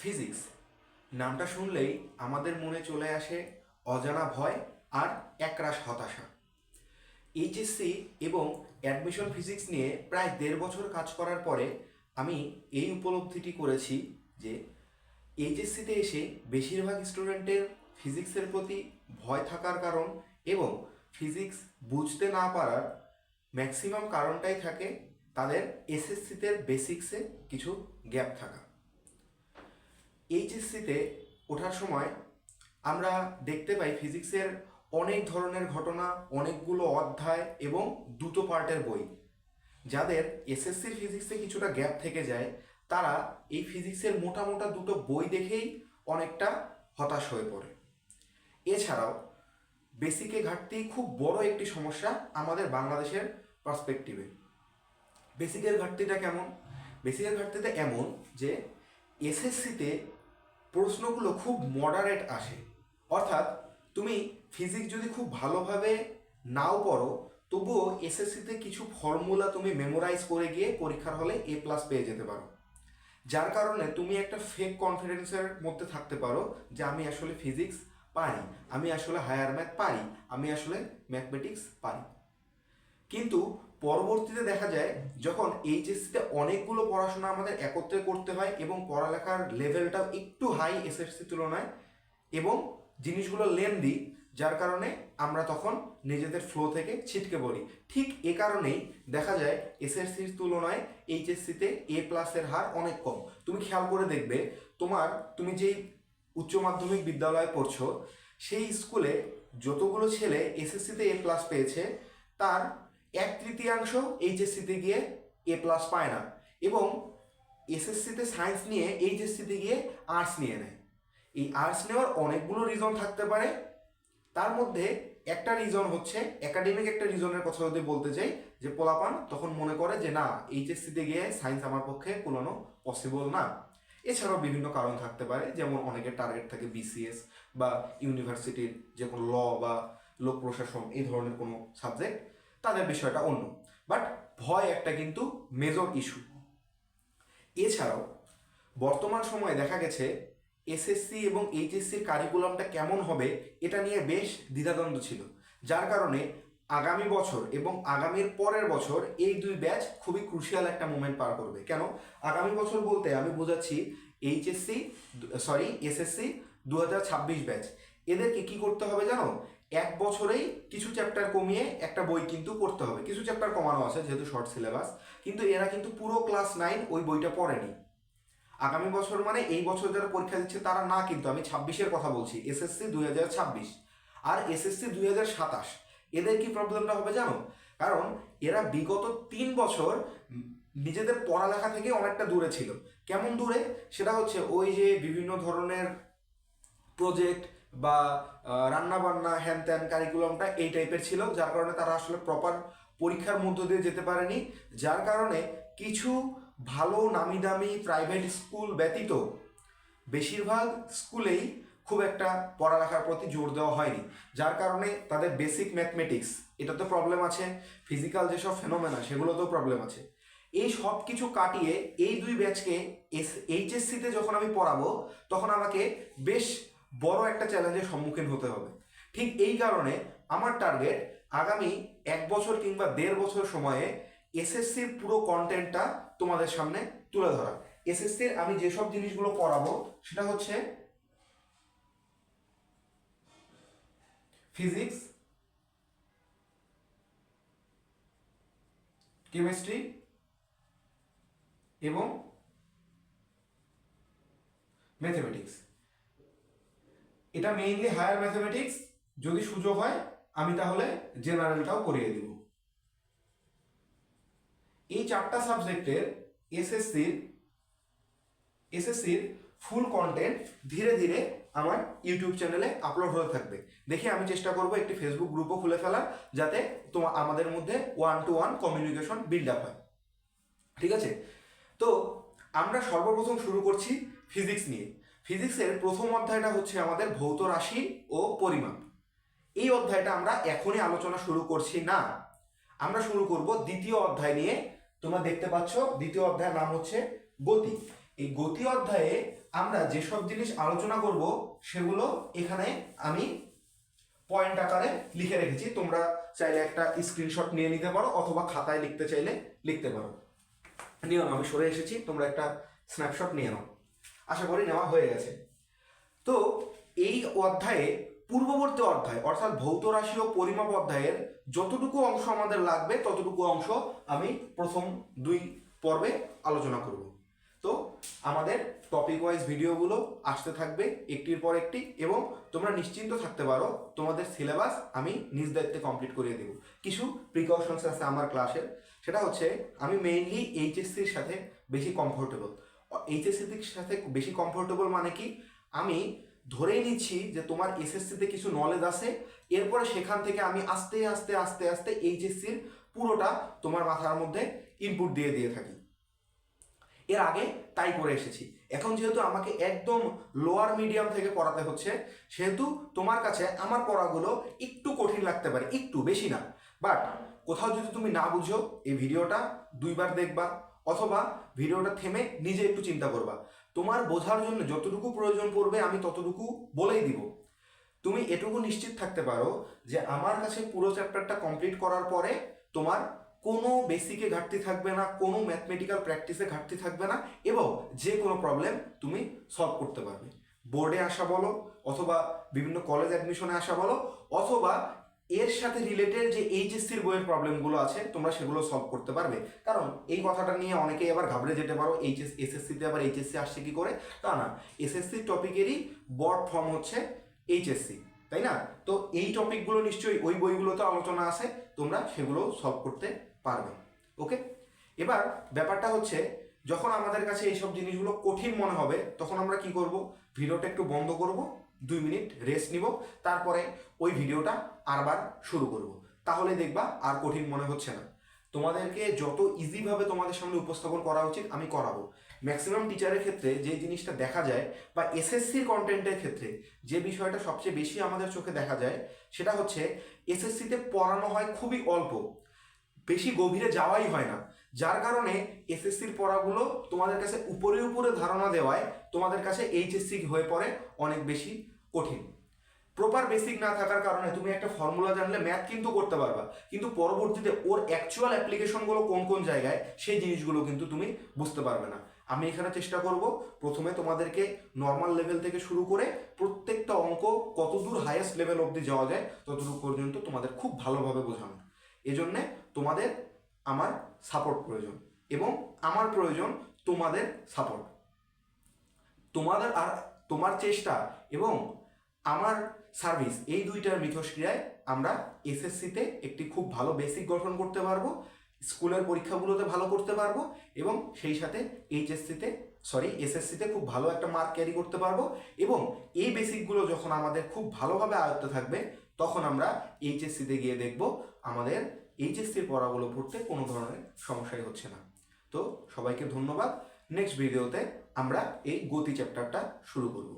Physics নামটা শুনলেই আমাদের মনে চলে আসে অজানা ভয় আর একরাশ হতাশা। এইচএসসি এবং অ্যাডমিশন ফিজিক্স নিয়ে প্রায় 1.5 বছর কাজ করার পরে আমি এই উপলব্ধিটি করেছি যে এইচএসসিতে এসে বেশিরভাগ স্টুডেন্টের ফিজিক্সের প্রতি ভয় থাকার কারণ এবং ফিজিক্স বুঝতে না পারার ম্যাক্সিমাম কারণটাই থাকে তাদের এসএসসিতে বেসিক্সে কিছু গ্যাপ থাকা। এইচএসসিতে ওঠার সময় আমরা দেখতে পাই ফিজিক্সের অনেক ধরনের ঘটনা, অনেকগুলো অধ্যায় এবং 2টো পার্টের বই। যাদের এসএসসির ফিজিক্সে কিছুটা গ্যাপ থেকে যায় তারা এই ফিজিক্সের মোটা মোটা 2টো বই দেখেই অনেকটা হতাশ হয়ে পড়ে। এছাড়াও বেসিকে ঘাটতি খুব বড় একটি সমস্যা আমাদের বাংলাদেশের পার্সপেক্টিভে। বেসিকের ঘাটতিটা কেমন? বেসিকের ঘাটতিটা এমন যে এসএসসিতে প্রশ্নগুলো খুব মডারেট আসে, অর্থাৎ তুমি ফিজিক্স যদি খুব ভালোভাবে নাও পড়ো তবুও এসএসসিতে কিছু ফর্মুলা তুমি মেমোরাইজ করে গিয়ে পরীক্ষার হলে A+ পেয়ে যেতে পারো, যার কারণে তুমি একটা ফেক কনফিডেন্সের মধ্যে থাকতে পারো যে আমি আসলে ফিজিক্স পারি, আমি আসলে হায়ার ম্যাথ পারি, আমি আসলে ম্যাথমেটিক্স পারি। কিন্তু পরবর্তীতে দেখা যায় যখন এইচএসসিতে অনেকগুলো পড়াশোনা আমাদের একত্রে করতে হয় এবং পড়ালেখার লেভেলটাও একটু হাই এসএসসির তুলনায় এবং জিনিসগুলো লেন্দি, যার কারণে আমরা তখন নিজেদের ফ্লো থেকে ছিটকে পড়ি। ঠিক এ কারণেই দেখা যায় এসএসসির তুলনায় এইচএসসিতে A+-এর হার অনেক কম। তুমি খেয়াল করে দেখবে তুমি যেই উচ্চ মাধ্যমিক বিদ্যালয়ে পড়ছো সেই স্কুলে যতগুলো ছেলে এসএসসিতে A+ পেয়েছে তার 1/3 এইচএসসিতে গিয়ে A+ পায় না এবং এসএসসিতে সায়েন্স নিয়ে এইচএসসিতে গিয়ে আর্টস নিয়ে নেয়। এই আর্টস নেওয়ার অনেকগুলো রিজন থাকতে পারে, তার মধ্যে একটা রিজন হচ্ছে একাডেমিক একটা রিজনের কথা যদি বলতে চাই, যে পোলাপান তখন মনে করে যে না, এইচএসসিতে গিয়ে সায়েন্স আমার পক্ষে কোলানো পসিবল না। এছাড়াও বিভিন্ন কারণ থাকতে পারে, যেমন অনেকের টার্গেট থাকে বিসিএস বা ইউনিভার্সিটির যে কোনো ল বা লোক প্রশাসন এই ধরনের কোনো সাবজেক্ট, তাদের বিষয়টা অন্য। বাট ভয় একটা কিন্তু মেজর ইস্যু। এছাড়াও বর্তমান সময়ে দেখা গেছে এসএসসি এবং এইচএসসির কারিকুলামটা কেমন হবে এটা নিয়ে বেশ দ্বিধাদ্বন্দ্ব ছিল, যার কারণে আগামী বছর এবং আগামীর পরের বছর এই 2 ব্যাচ খুবই ক্রুশিয়াল একটা মোমেন্ট পার করবে। কেন আগামী বছর বলতে আমি বোঝাচ্ছি এসএসসি 2026 ব্যাচ। এদেরকে কি করতে হবে জানো? 1 বছরেই কিছু চ্যাপ্টার কমিয়ে একটা বই কিন্তু পড়তে হবে। কিছু চ্যাপ্টার কমানো আছে যেহেতু শর্ট সিলেবাস, কিন্তু এরা কিন্তু পুরো ক্লাস 9 ওই বইটা পড়েনি। আগামী বছর মানে এই বছর যারা পরীক্ষা দিচ্ছে তারা না, কিন্তু আমি 26-এর কথা বলছি, এসএসসি 2026 আর এসএসসি 2027। এদের কি প্রবলেমটা হবে জানো? কারণ এরা বিগত 3 বছর নিজেদের পড়ালেখা থেকে অনেকটা দূরে ছিল। কেমন দূরে? সেটা হচ্ছে ওই যে বিভিন্ন ধরনের প্রজেক্ট বা রান্নাবান্না হ্যান ত্যান কারিকুলামটা এই টাইপের ছিল, যার কারণে তারা আসলে প্রপার পরীক্ষার মধ্য দিয়ে যেতে পারেনি। যার কারণে কিছু ভালো নামি দামি প্রাইভেট স্কুল ব্যতীত বেশিরভাগ স্কুলেই খুব একটা পড়ালেখার প্রতি জোর দেওয়া হয়নি, যার কারণে তাদের বেসিক ম্যাথমেটিক্স এটাতে প্রবলেম আছে, ফিজিক্যাল যেসব ফেনোমেনা সেগুলোতেও প্রবলেম আছে। এই সব কিছু কাটিয়ে এই 2 ব্যাচকে এইচএসসিতে যখন আমি পড়াবো তখন আমাকে বেশ বড় একটা চ্যালেঞ্জের সম্মুখীন হতে হবে। ঠিক এই কারণে আমার টার্গেট আগামী 1 বছর কিংবা 1.5 বছর সময়ে এসএসসির পুরো কন্টেন্টটা তোমাদের সামনে তুলে ধরা। এসএসসির আমি যেসব জিনিসগুলো পড়াবো সেটা হচ্ছে ফিজিক্স, কেমিস্ট্রি এবং ম্যাথমেটিক্স। এটা মেইনলি হায়ার ম্যাথমেটিক্স, যদি সুযোগ হয় আমি তাহলে জেনারেলটাও করিয়ে দিব। এই 4টা সাবজেক্টের এসএসসির ফুল কন্টেন্ট ধীরে ধীরে আমার ইউটিউব চ্যানেলে আপলোড হতে থাকবে। দেখে আমি চেষ্টা করব একটি ফেসবুক গ্রুপও খুলে ফেলার, যাতে আমাদের মধ্যে 1-to-1 কমিউনিকেশন বিল্ড আপ হয়। ঠিক আছে? তো আমরা সর্বপ্রথম শুরু করছি ফিজিক্স নিয়ে। ফিজিক্সের প্রথম অধ্যায়টা হচ্ছে আমাদের ভৌত রাশি ও পরিমাপ। এই অধ্যায়টা আমরা এখনই আলোচনা শুরু করছি না, আমরা শুরু করব দ্বিতীয় অধ্যায় নিয়ে। তোমরা দেখতে পাচ্ছ দ্বিতীয় অধ্যায়ের নাম হচ্ছে গতি। এই গতি অধ্যায়ে আমরা যেসব জিনিস আলোচনা করব সেগুলো এখানে আমি পয়েন্ট আকারে লিখে রেখেছি। তোমরা চাইলে একটা স্ক্রিনশট নিয়ে নিতে পারো অথবা খাতায় লিখতে চাইলে লিখতে পারো। নিও না, আমি সরে এসেছি, তোমরা একটা স্ন্যাপশট নিয়ে নাও। আশা করি নেওয়া হয়ে গেছে। তো এই অধ্যায়ে পূর্ববর্তী অধ্যায় অর্থাৎ ভৌত রাশি ও পরিমাপ অধ্যায়ের যতটুকু অংশ আমাদের লাগবে ততটুকু অংশ আমি প্রথম 2 পর্বে আলোচনা করব। তো আমাদের টপিক ওয়াইজ ভিডিওগুলো আসতে থাকবে একটির পর একটি, এবং তোমরা নিশ্চিন্ত থাকতে পারো তোমাদের সিলেবাস আমি নিজ দায়িত্বে কমপ্লিট করিয়ে দেব। কিছু প্রিকশনস আছে আমার ক্লাসের, সেটা হচ্ছে আমি মেইনলি এইচএসসির সাথে বেশি কমফোর্টেবল। এইচএসসির সাথে বেশি কমফোর্টেবল মানে কি, আমি ধরেই নিচ্ছি যে তোমার এসএসসিতে কিছু নলেজ আছে, এরপরে সেখান থেকে আমি আস্তে আস্তে আস্তে আস্তে এইচএসসির পুরোটা তোমার মাথার মধ্যে ইনপুট দিয়ে দিয়ে থাকি। এর আগে তাই করে এসেছি। এখন যেহেতু আমাকে একদম লোয়ার মিডিয়াম থেকে পড়াতে হচ্ছে, সেহেতু তোমার কাছে আমার পড়াগুলো একটু কঠিন লাগতে পারে, একটু, বেশি না। বাট কোথাও যদি তুমি না বুঝো, এই ভিডিওটা 2 বার দেখবা অথবা ভিডিওটা থেমে নিজে একটু চিন্তা করবা। তোমার বোঝার জন্য যতটুকু প্রয়োজন পড়বে আমি ততটুকু বলেই দিব। তুমি এটুকু নিশ্চিত থাকতে পারো যে আমার কাছে পুরো চ্যাপ্টারটা কমপ্লিট করার পরে তোমার কোনো বেসিকে ঘাটতি থাকবে না, কোনো ম্যাথমেটিক্যাল প্র্যাকটিসে ঘাটতি থাকবে না, এবং যে কোনো প্রবলেম তুমি সলভ করতে পারবে। বোর্ডে আসা বলো অথবা বিভিন্ন কলেজ অ্যাডমিশনে আসা বলো, অথবা এর সাথে রিলেটেড যে এইচএসসির বইয়ের প্রবলেমগুলো আছে তোমরা সেগুলো সলভ করতে পারবে। কারণ এই কথাটা নিয়ে অনেকেই আবার ঘাবড়ে যেতে পারো, এসএসসিতে আবার এইচএসসি আসছে কি করে। তা না, এসএসসি টপিকেরই বড় ফর্ম হচ্ছে এইচএসসি, তাই না? তো এই টপিকগুলো নিশ্চয়ই ওই বইগুলোতে আলোচনা আছে, তোমরা সেগুলো সলভ করতে পারবে। ওকে, এবার ব্যাপারটা হচ্ছে যখন আমাদের কাছে এইসব জিনিসগুলো কঠিন মনে হবে তখন আমরা কি করব, ভিডিওটা একটু বন্ধ করব, 2 মিনিট রেস্ট নিব, তারপরে ওই ভিডিওটা আরবার শুরু করব। তাহলে দেখবা আর কঠিন মনে হচ্ছে না। তোমাদেরকে যত ইজিভাবে তোমাদের সামনে উপস্থাপন করা উচিত আমি করাবো। ম্যাক্সিমাম টিচারের ক্ষেত্রে যে জিনিসটা দেখা যায়, বা এসএসসির কন্টেন্টের ক্ষেত্রে যে বিষয়টা সবচেয়ে বেশি আমাদের চোখে দেখা যায়, সেটা হচ্ছে এসএসসিতে পড়ানো হয় খুবই অল্প, বেশি গভীরে যাওয়াই হয় না। যার কারণে এসএসসির পড়াগুলো তোমাদের কাছে উপরে উপরে ধারণা দেওয়ায় তোমাদের কাছে এইচএসসি হয়ে পড়ে অনেক বেশি কঠিন। প্রপার বেসিক না থাকার কারণে তুমি একটা ফর্মুলা জানলে ম্যাথ কিন্তু করতে পারবা, কিন্তু পরবর্তীতে ওর অ্যাকচুয়াল অ্যাপ্লিকেশনগুলো কোন কোন জায়গায় সেই জিনিসগুলো কিন্তু তুমি বুঝতে পারবে না। আমি এখানে চেষ্টা করব প্রথমে তোমাদেরকে নর্মাল লেভেল থেকে শুরু করে প্রত্যেকটা অঙ্ক কতদূর হাইয়েস্ট লেভেল অবধি যাওয়া যায় ততদূর পর্যন্ত তোমাদের খুব ভালোভাবে বোঝানো। এজন্যে তোমাদের আমার সাপোর্ট প্রয়োজন, এবং আমার প্রয়োজন তোমাদের সাপোর্ট। তোমাদের আর তোমার চেষ্টা এবং আমার সার্ভিস, এই দুইটার মিথস্ক্রিয়ায় আমরা এসএসসিতে একটি খুব ভালো বেসিক গঠন করতে পারবো, স্কুলের পরীক্ষাগুলোতে ভালো করতে পারবো, এবং সেই সাথে এসএসসিতে খুব ভালো একটা মার্ক ক্যারি করতে পারবো। এবং এই বেসিকগুলো যখন আমাদের খুব ভালোভাবে আয়ত্তে থাকবে তখন আমরা এইচএসসিতে গিয়ে দেখব আমাদের এইচএসসির পড়াগুলো পড়তে কোনো ধরনের সমস্যাই হচ্ছে না। তো সবাইকে ধন্যবাদ। নেক্সট ভিডিওতে আমরা এই গতি চ্যাপ্টারটা শুরু করব।